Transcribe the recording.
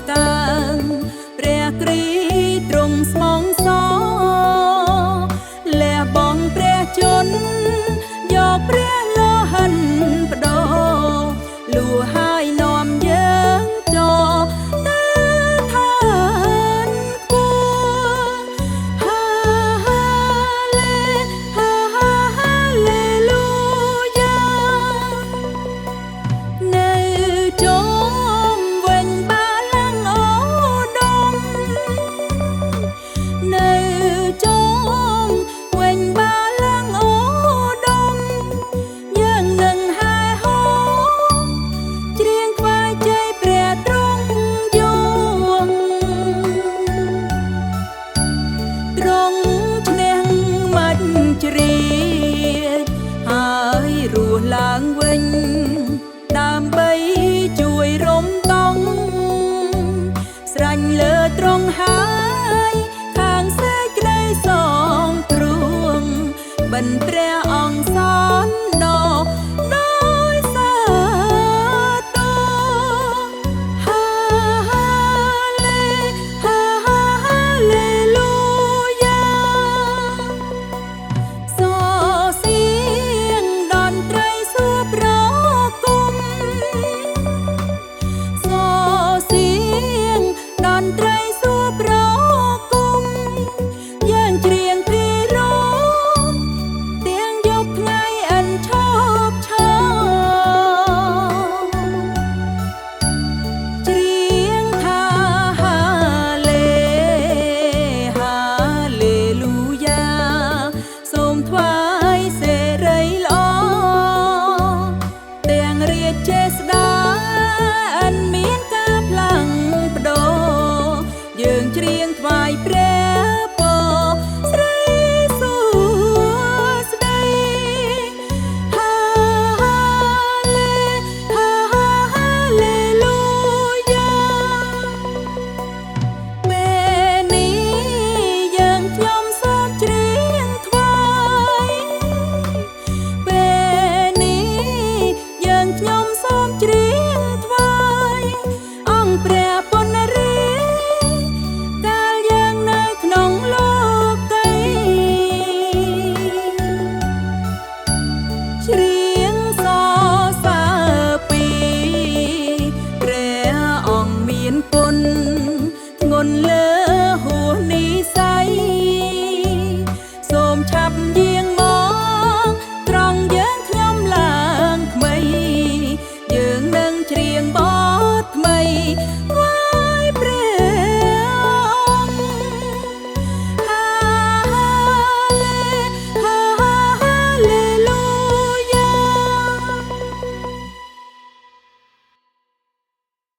ផ្កើងព្រះគ្រីទ្រង់ស្មងសលះបង់ព្រះជន្មយកព្រះលោហិនបដូរលួហើយនាំយើងចូលទៅឋានខ្ពស់ហាឡេលូយ៉ានៅចុងវិញបាលាំងអូដមនៅចុងវិញបាលាំងអូដមយើងនឹងហែហោច្រៀងថ្វាយជ័យព្រះទ្រង់យងទ្រង់ឈ្នះមាច់ជ្រៀតហើយរស់ឡើងវិញដើម្បីជួយរំតងស្រាញ់លើទ្រង់ហើយខាងសេចក្តីសងព្រោះបិណ្ឌព្រះអង្គស